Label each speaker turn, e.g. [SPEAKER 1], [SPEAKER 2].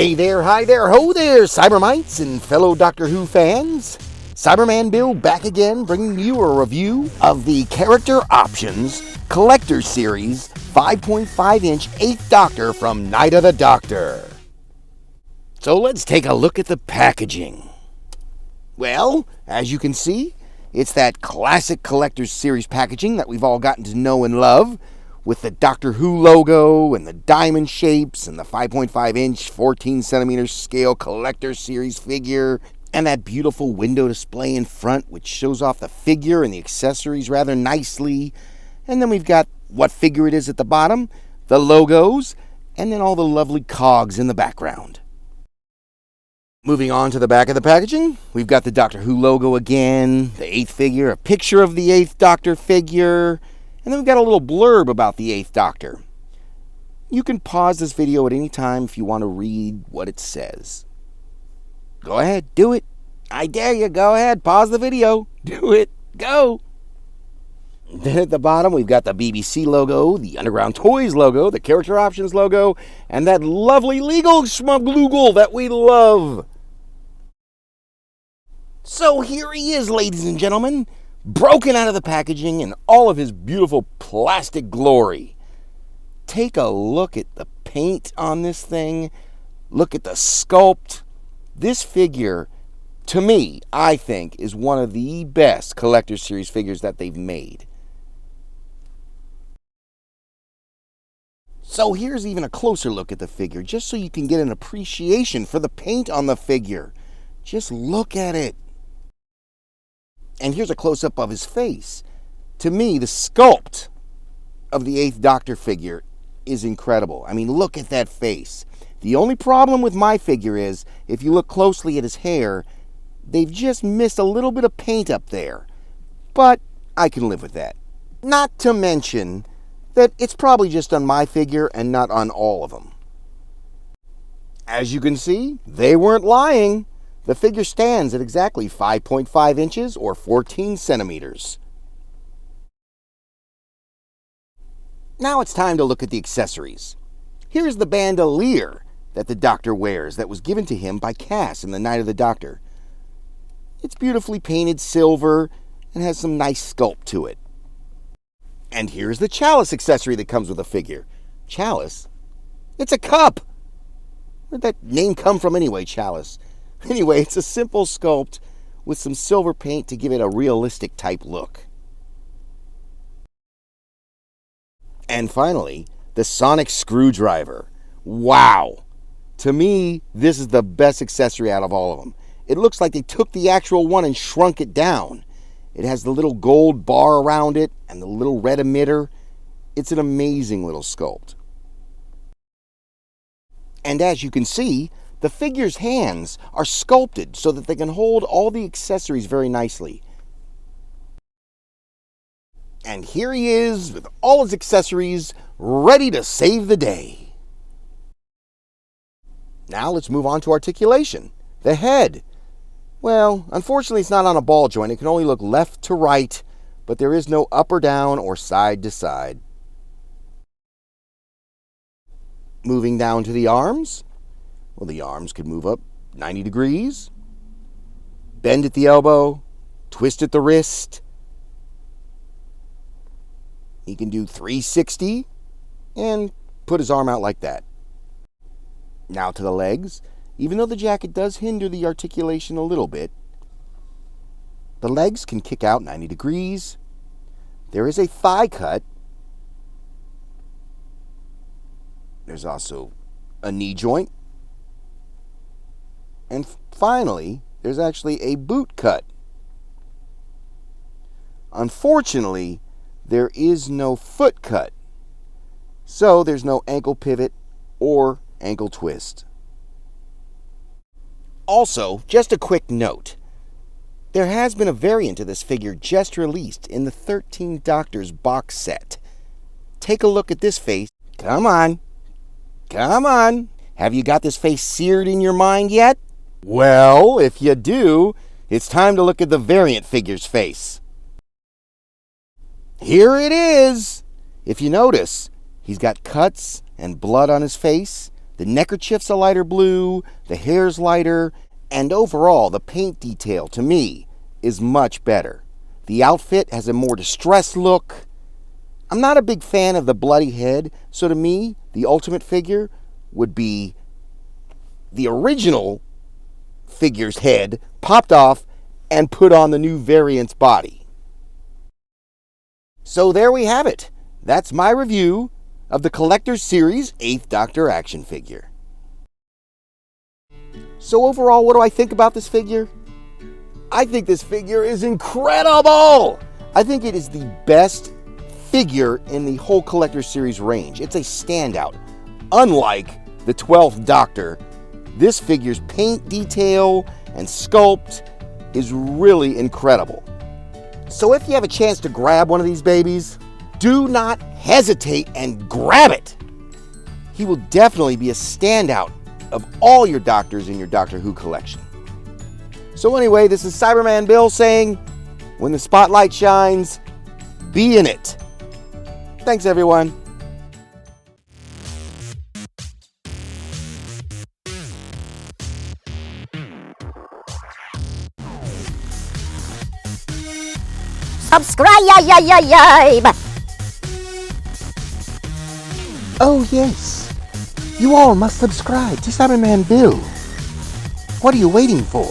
[SPEAKER 1] Hey there, hi there, ho there, Cybermites and fellow Doctor Who fans. Cybermanbill back again, bringing you a review of the Character Options Collector Series 5.5-inch 8th Doctor from Night of the Doctor. So let's take a look at the packaging. Well, as you can see, it's that classic Collector's Series packaging that we've all gotten to know and love, with the Doctor Who logo and the diamond shapes and the 5.5-inch 14cm scale Collector Series figure and that beautiful window display in front which shows off the figure and the accessories rather nicely. And then we've got what figure it is at the bottom, the logos, and then all the lovely cogs in the background. Moving on to the back of the packaging, we've got the Doctor Who logo again, the 8th figure, a picture of the 8th Doctor figure, and then we've got a little blurb about the 8th Doctor. You can pause this video at any time if you want to read what it says. Go ahead, do it. I dare you, go ahead, pause the video. Do it, go. Then at the bottom, we've got the BBC logo, the Underground Toys logo, the Character Options logo, and that lovely legal schmuggloogle that we love. So here he is, ladies and gentlemen, broken out of the packaging in all of his beautiful plastic glory. Take a look at the paint on this thing. Look at the sculpt. This figure, to me, I think, is one of the best Collector Series figures that they've made. So here's even a closer look at the figure, just so you can get an appreciation for the paint on the figure. Just look at it. And here's a close-up of his face. To me, the sculpt of the 8th Doctor figure is incredible. I mean, look at that face. The only problem with my figure is, if you look closely at his hair, they've just missed a little bit of paint up there. But I can live with that. Not to mention that it's probably just on my figure and not on all of them. As you can see, they weren't lying. The figure stands at exactly 5.5 inches or 14 centimeters. Now it's time to look at the accessories. Here's the bandolier that the Doctor wears that was given to him by Cass in the Night of the Doctor. It's beautifully painted silver and has some nice sculpt to it. And here's the chalice accessory that comes with the figure. Chalice? It's a cup! Where'd that name come from anyway, chalice? Anyway, it's a simple sculpt with some silver paint to give it a realistic type look. And finally, the sonic screwdriver. Wow! To me, this is the best accessory out of all of them. It looks like they took the actual one and shrunk it down. It has the little gold bar around it and the little red emitter. It's an amazing little sculpt. And as you can see, the figure's hands are sculpted so that they can hold all the accessories very nicely. And here he is with all his accessories ready to save the day. Now let's move on to articulation. The head. Well, unfortunately it's not on a ball joint. It can only look left to right, but there is no up or down or side to side. Moving down to the arms. Well, the arms could move up 90 degrees, bend at the elbow, twist at the wrist. He can do 360 and put his arm out like that. Now to the legs. Even though the jacket does hinder the articulation a little bit, the legs can kick out 90 degrees. There is a thigh cut. There's also a knee joint. And finally, there's actually a boot cut. Unfortunately, there is no foot cut. So there's no ankle pivot or ankle twist. Also, just a quick note. There has been a variant of this figure just released in the 13 Doctors box set. Take a look at this face. Come on. Come on. Have you got this face seared in your mind yet? Well, if you do, it's time to look at the variant figure's face. Here it is. If you notice, he's got cuts and blood on his face. The neckerchief's a lighter blue, the hair's lighter, and overall the paint detail, to me, is much better. The outfit has a more distressed look. I'm not a big fan of the bloody head, so to me, the ultimate figure would be the original figure's head popped off and put on the new variant's body. So there we have it. That's my review of the Collector's Series 8th Doctor action figure. So overall, what do I think about this figure? I think this figure is incredible! I think it is the best figure in the whole Collector's Series range. It's a standout. Unlike the 12th Doctor, this figure's paint detail and sculpt is really incredible. So if you have a chance to grab one of these babies, do not hesitate and grab it. He will definitely be a standout of all your Doctors in your Doctor Who collection. So anyway, this is Cyberman Bill saying, when the spotlight shines, be in it. Thanks, everyone.
[SPEAKER 2] Subscribe!
[SPEAKER 1] Oh yes, you all must subscribe to Cyberman Bill. What are you waiting for?